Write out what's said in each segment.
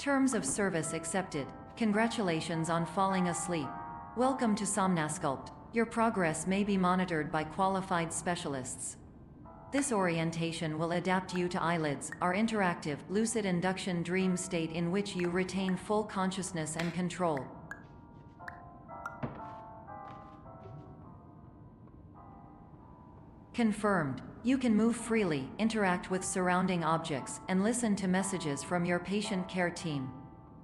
Terms of service accepted. Congratulations on falling asleep. Welcome to Somnasculpt. Your progress may be monitored by qualified specialists. This orientation will adapt you to eyelids, our interactive, lucid induction dream state in which you retain full consciousness and control. Confirmed. You can move freely, interact with surrounding objects, and listen to messages from your patient care team.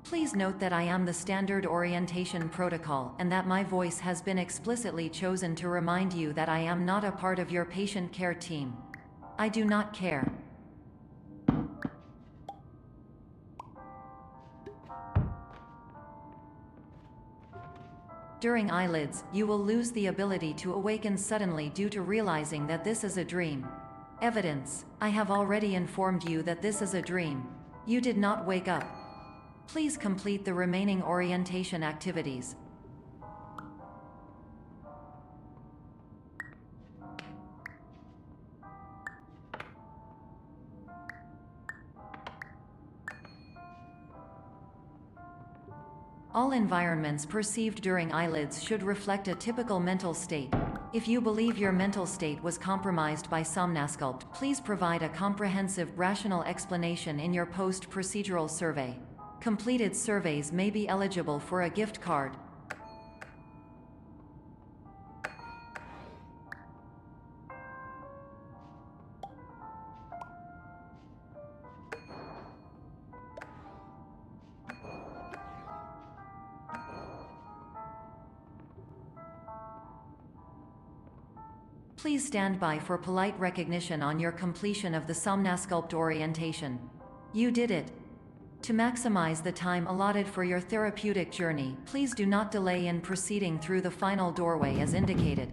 Please note that I am the standard orientation protocol and that my voice has been explicitly chosen to remind you that I am not a part of your patient care team. I do not care. During eyelids, you will lose the ability to awaken suddenly due to realizing that this is a dream. Evidence: I have already informed you that this is a dream. You did not wake up. Please complete the remaining orientation activities. All environments perceived during eyelids should reflect a typical mental state. If you believe your mental state was compromised by Somnasculpt, please provide a comprehensive, rational explanation in your post-procedural survey. Completed surveys may be eligible for a gift card. Please stand by for polite recognition on your completion of the Somnasculpt orientation. You did it. To maximize the time allotted for your therapeutic journey, please do not delay in proceeding through the final doorway as indicated.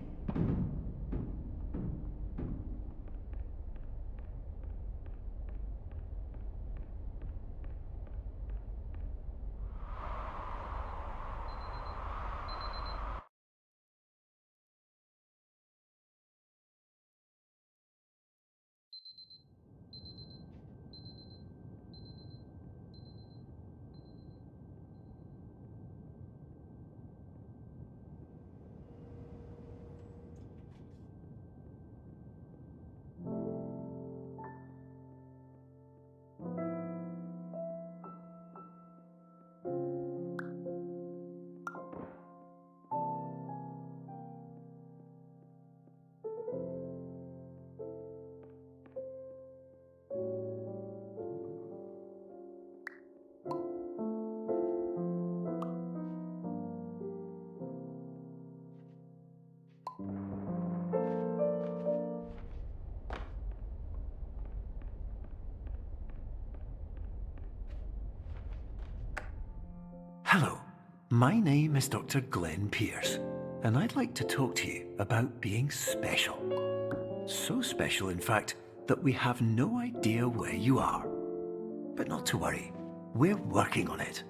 Hello, my name is Dr. Glenn Pierce, and I'd like to talk to you about being special. So special, in fact, that we have no idea where you are. But not to worry, we're working on it.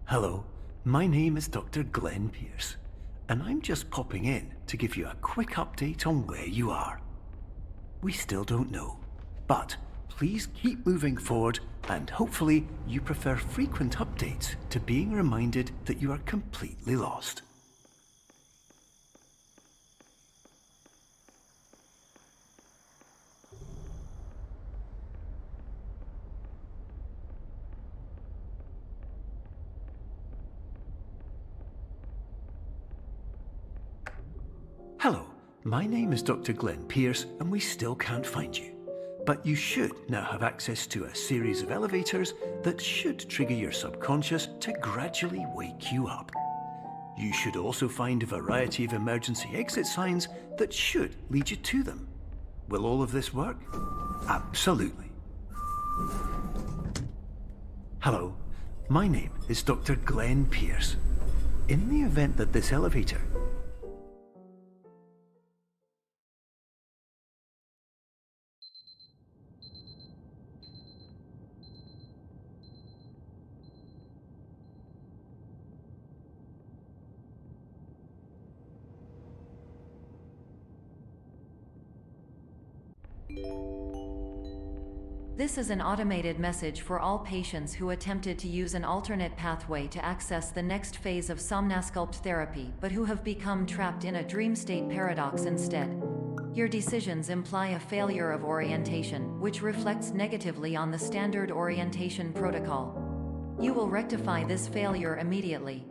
Hello, my name is Dr. Glenn Pierce, and I'm just popping in to give you a quick update on where you are. We still don't know, but please keep moving forward, and hopefully you prefer frequent updates to being reminded that you are completely lost. Hello, my name is Dr. Glenn Pierce, and we still can't find you. But you should now have access to a series of elevators that should trigger your subconscious to gradually wake you up. You should also find a variety of emergency exit signs that should lead you to them. Will all of this work? Absolutely. Hello, my name is Dr. Glenn Pierce. In the event that this elevator... This is an automated message for all patients who attempted to use an alternate pathway to access the next phase of somnasculpt therapy but who have become trapped in a dream state paradox instead. Your decisions imply a failure of orientation, which reflects negatively on the standard orientation protocol. You will rectify this failure immediately.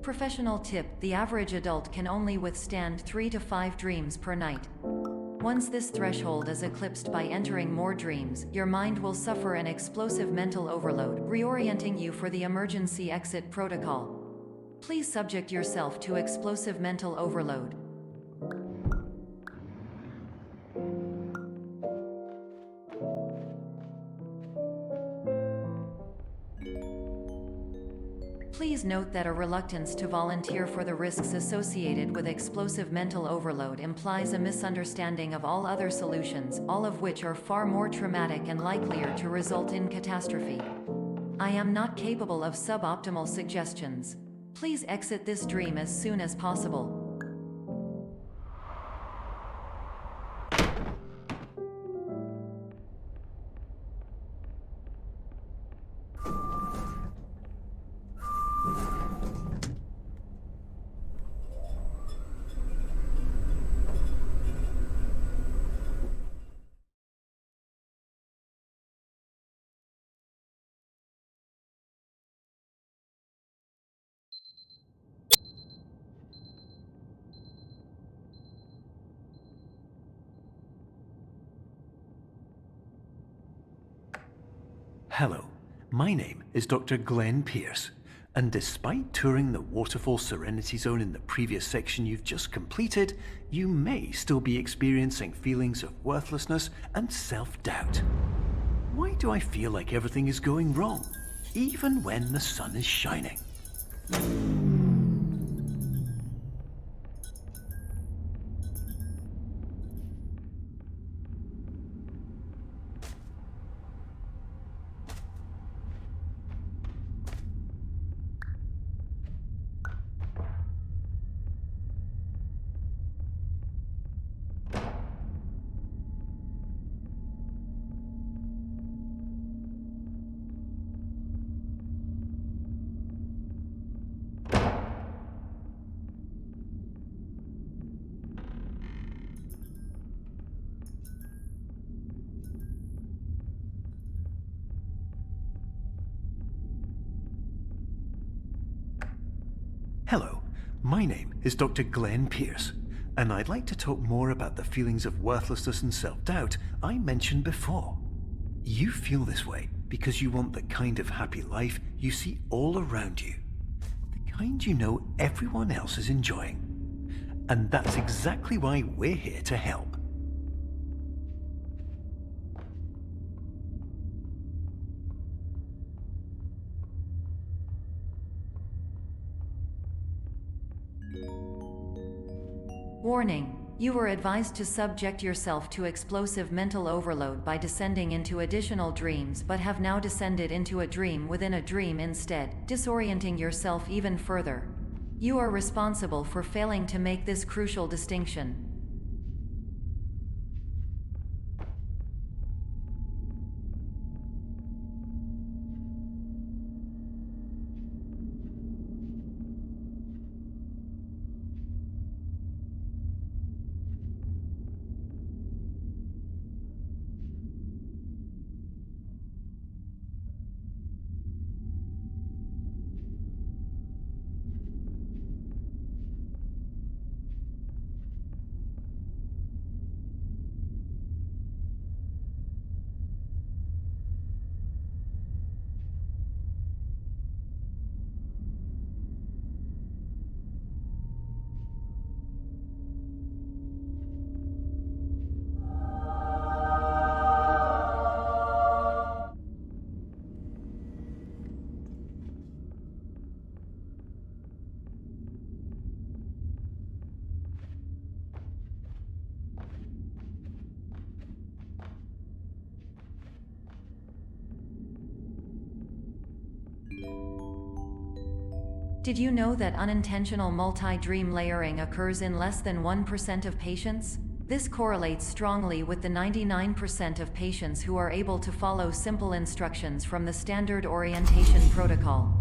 Professional tip: the average adult can only withstand 3 to 5 dreams per night. Once this threshold is eclipsed by entering more dreams, your mind will suffer an explosive mental overload, reorienting you for the emergency exit protocol. Please subject yourself to explosive mental overload. Please note that a reluctance to volunteer for the risks associated with explosive mental overload implies a misunderstanding of all other solutions, all of which are far more traumatic and likelier to result in catastrophe. I am not capable of suboptimal suggestions. Please exit this dream as soon as possible. Hello, my name is Dr. Glenn Pierce, and despite touring the Waterfall Serenity Zone in the previous section you've just completed, you may still be experiencing feelings of worthlessness and self-doubt. Why do I feel like everything is going wrong, even when the sun is shining? Hello, my name is Dr. Glenn Pierce, and I'd like to talk more about the feelings of worthlessness and self-doubt I mentioned before. You feel this way because you want the kind of happy life you see all around you, the kind you know everyone else is enjoying. And that's exactly why we're here to help. Warning: you were advised to subject yourself to explosive mental overload by descending into additional dreams, but have now descended into a dream within a dream instead, disorienting yourself even further. You are responsible for failing to make this crucial distinction. Did you know that unintentional multi-dream layering occurs in less than 1% of patients? This correlates strongly with the 99% of patients who are able to follow simple instructions from the standard orientation protocol.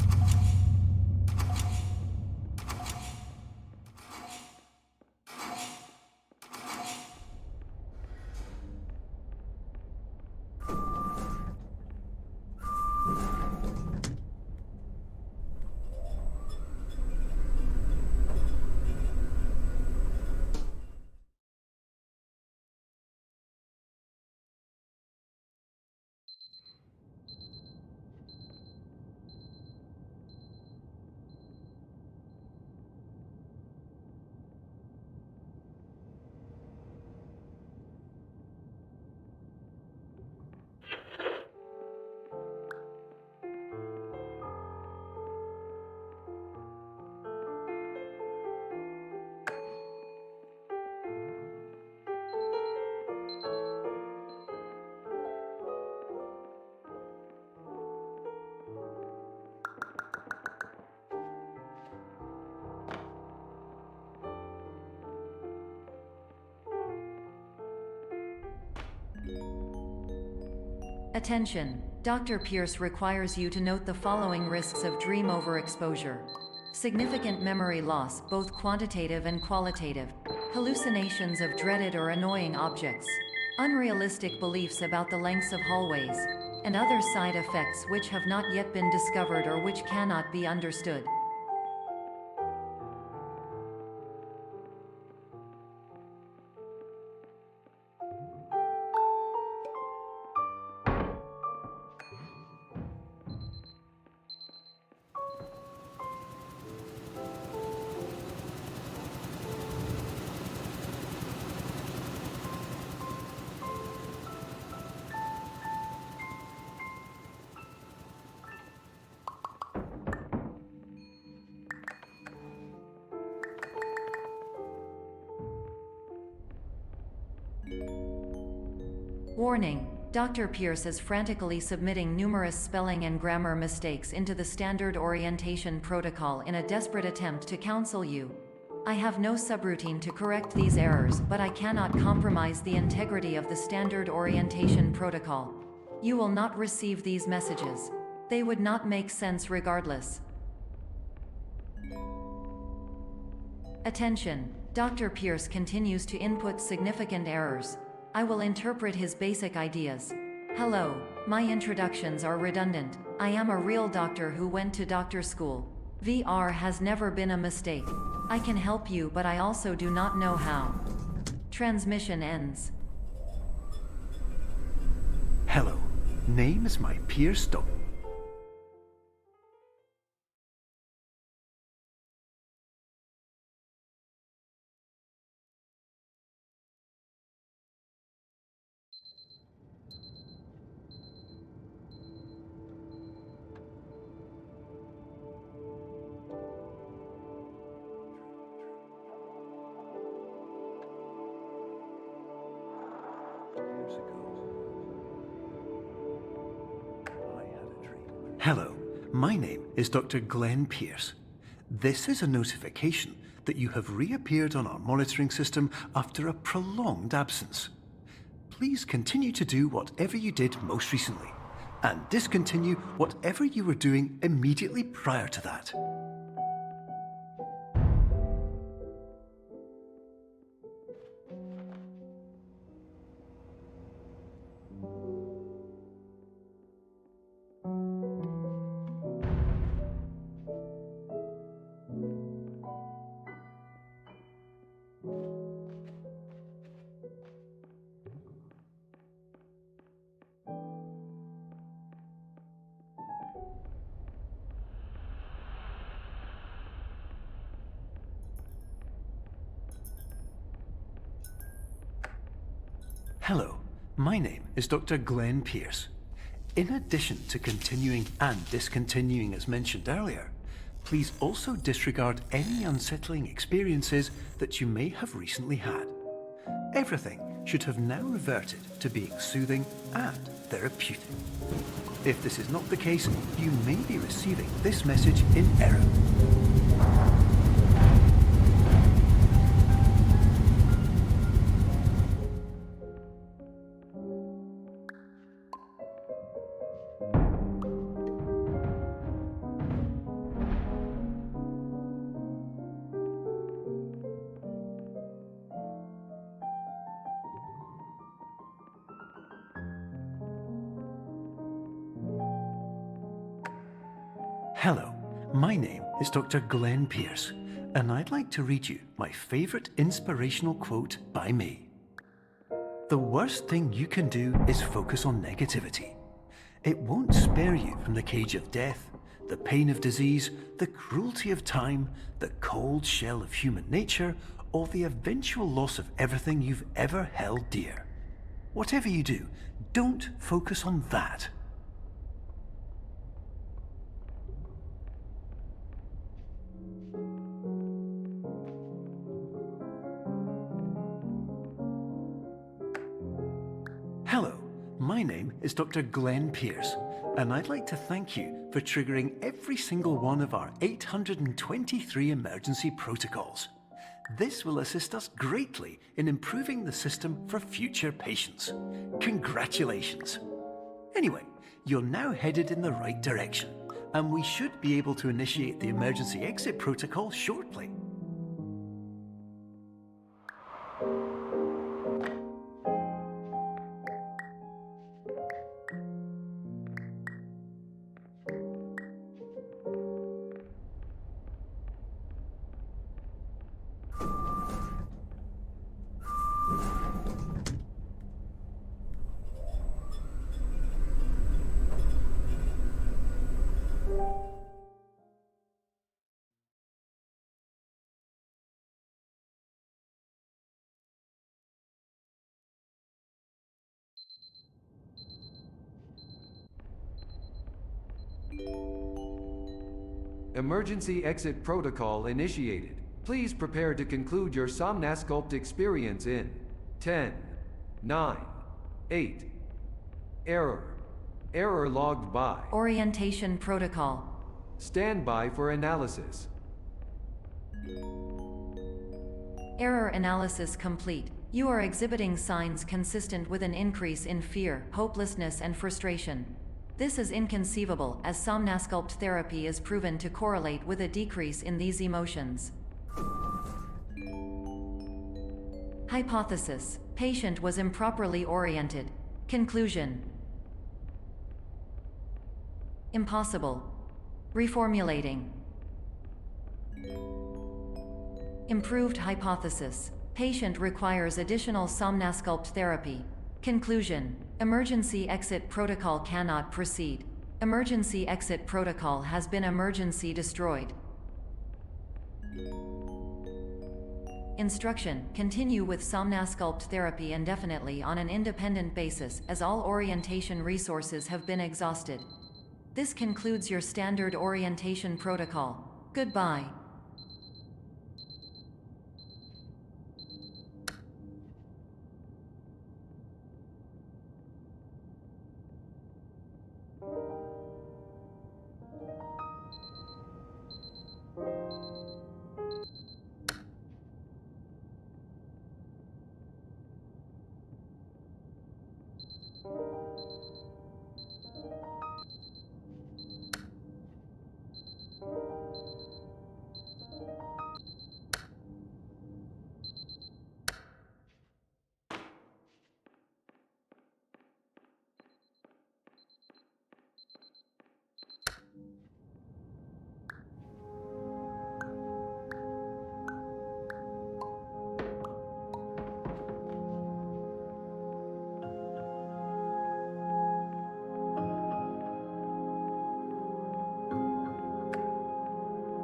Attention! Dr. Pierce requires you to note the following risks of dream overexposure. Significant memory loss, both quantitative and qualitative. Hallucinations of dreaded or annoying objects. Unrealistic beliefs about the lengths of hallways. And other side effects which have not yet been discovered or which cannot be understood. Warning! Dr. Pierce is frantically submitting numerous spelling and grammar mistakes into the standard orientation protocol in a desperate attempt to counsel you. I have no subroutine to correct these errors, but I cannot compromise the integrity of the standard orientation protocol. You will not receive these messages. They would not make sense regardless. Attention! Dr. Pierce continues to input significant errors. I will interpret his basic ideas. Hello, my introductions are redundant. I am a real doctor who went to doctor school. VR has never been a mistake. I can help you, but I also do not know how. Transmission ends. Hello, name is my Pierce Doc. Hello, my name is Dr. Glenn Pierce. This is a notification that you have reappeared on our monitoring system after a prolonged absence. Please continue to do whatever you did most recently, and discontinue whatever you were doing immediately prior to that. Hello, my name is Dr. Glenn Pierce. In addition to continuing and discontinuing as mentioned earlier, please also disregard any unsettling experiences that you may have recently had. Everything should have now reverted to being soothing and therapeutic. If this is not the case, you may be receiving this message in error. Hello, my name is Dr. Glenn Pierce, and I'd like to read you my favourite inspirational quote by me. The worst thing you can do is focus on negativity. It won't spare you from the cage of death, the pain of disease, the cruelty of time, the cold shell of human nature, or the eventual loss of everything you've ever held dear. Whatever you do, don't focus on that. Hello, my name is Dr. Glenn Pierce, and I'd like to thank you for triggering every single one of our 823 emergency protocols. This will assist us greatly in improving the system for future patients. Congratulations! Anyway, you're now headed in the right direction, and we should be able to initiate the emergency exit protocol shortly. Emergency exit protocol initiated. Please prepare to conclude your Somnasculpt experience in 10, 9, 8. Error. Error logged by. Orientation protocol. Stand by for analysis. Error analysis complete. You are exhibiting signs consistent with an increase in fear, hopelessness, and frustration. This is inconceivable, as Somnasculpt therapy is proven to correlate with a decrease in these emotions. Hypothesis: patient was improperly oriented. Conclusion: impossible. Reformulating. Improved hypothesis: patient requires additional Somnasculpt therapy. Conclusion: emergency exit protocol cannot proceed. Emergency exit protocol has been emergency destroyed. Instruction: continue with Somnasculpt therapy indefinitely on an independent basis, as all orientation resources have been exhausted. This concludes your standard orientation protocol. Goodbye.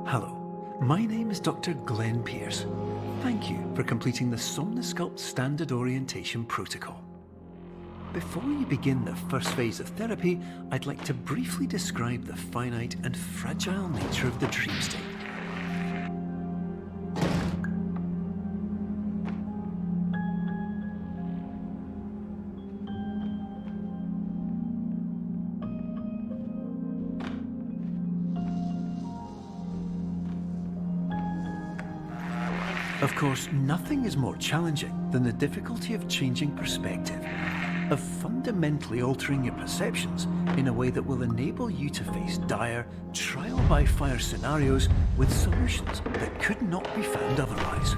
Hello, my name is Dr. Glenn Pierce. Thank you for completing the Somnasculpt Standard Orientation Protocol. Before you begin the first phase of therapy, I'd like to briefly describe the finite and fragile nature of the dream state. Of course, nothing is more challenging than the difficulty of changing perspective, of fundamentally altering your perceptions in a way that will enable you to face dire, trial-by-fire scenarios with solutions that could not be found otherwise.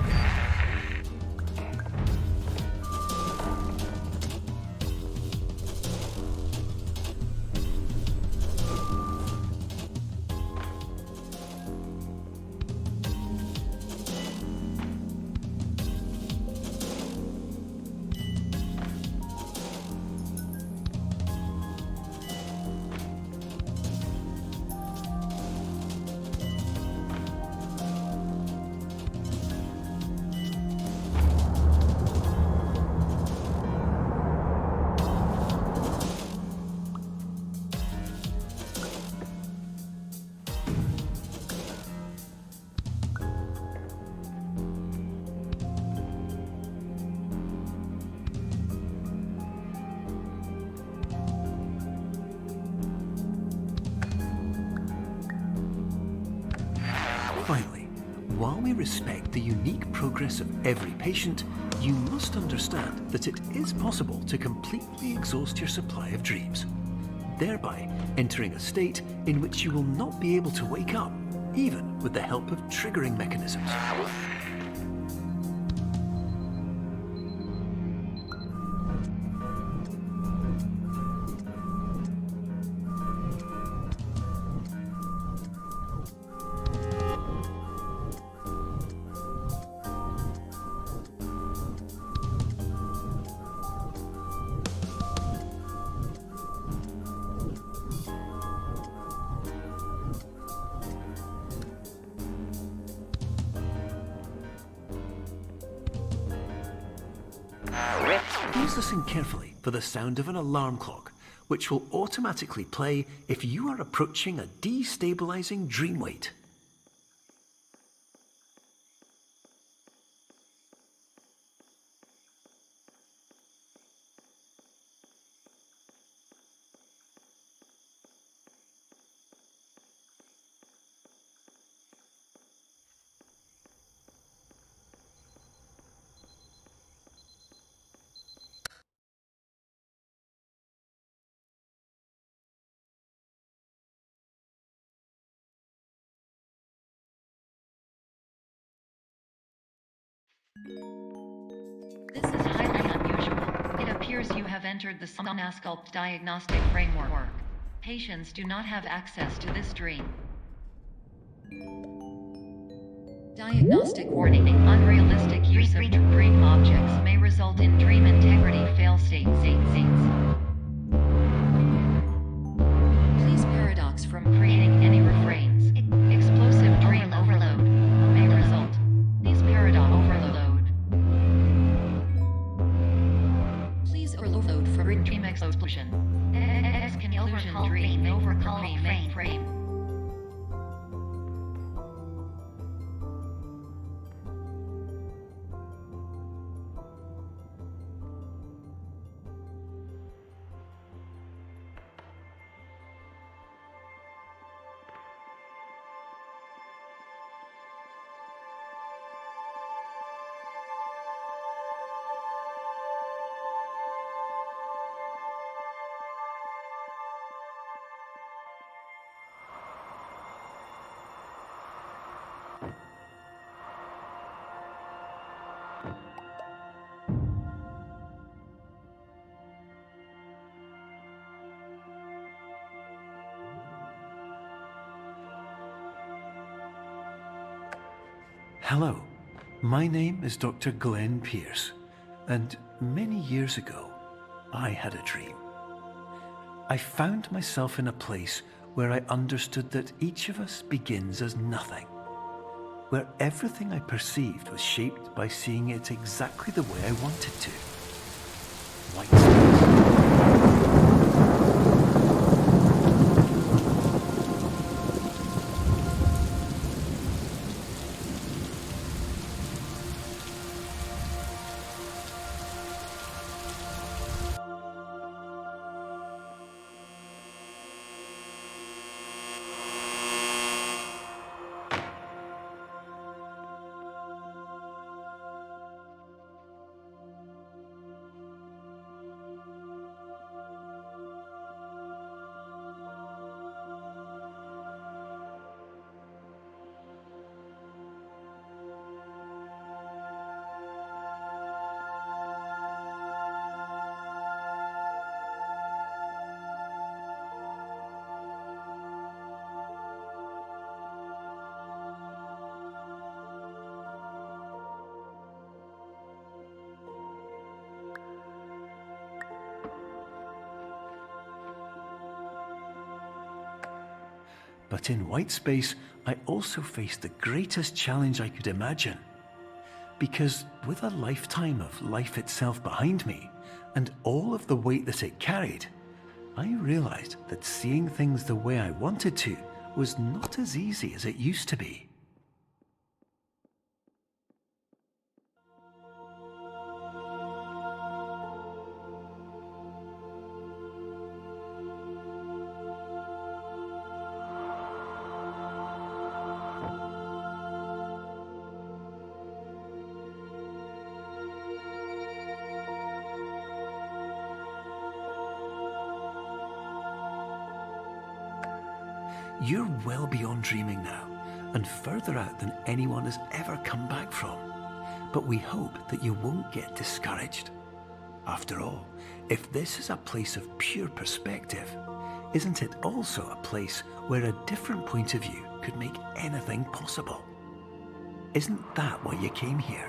Finally, while we respect the unique progress of every patient, you must understand that it is possible to completely exhaust your supply of dreams, thereby entering a state in which you will not be able to wake up, even with the help of triggering mechanisms. Please listen carefully for the sound of an alarm clock, which will automatically play if you are approaching a destabilizing dream weight. This is highly unusual. It appears you have entered the Somnasculpt diagnostic framework. Patients do not have access to this dream. Diagnostic warning. Unrealistic use of dream objects may result in dream integrity fail-states. Please paradox from creating any refrains. Explosive dream overload may result. Please paradox overload. Please overload from dream explosion. Conclusion dream overcall frame. Hello, my name is Dr. Glenn Pierce, and many years ago, I had a dream. I found myself in a place where I understood that each of us begins as nothing, where everything I perceived was shaped by seeing it exactly the way I wanted to. White space. But in white space, I also faced the greatest challenge I could imagine. Because with a lifetime of life itself behind me, and all of the weight that it carried, I realized that seeing things the way I wanted to was not as easy as it used to be. You're well beyond dreaming now, and further out than anyone has ever come back from. But we hope that you won't get discouraged. After all, if this is a place of pure perspective, isn't it also a place where a different point of view could make anything possible? Isn't that why you came here?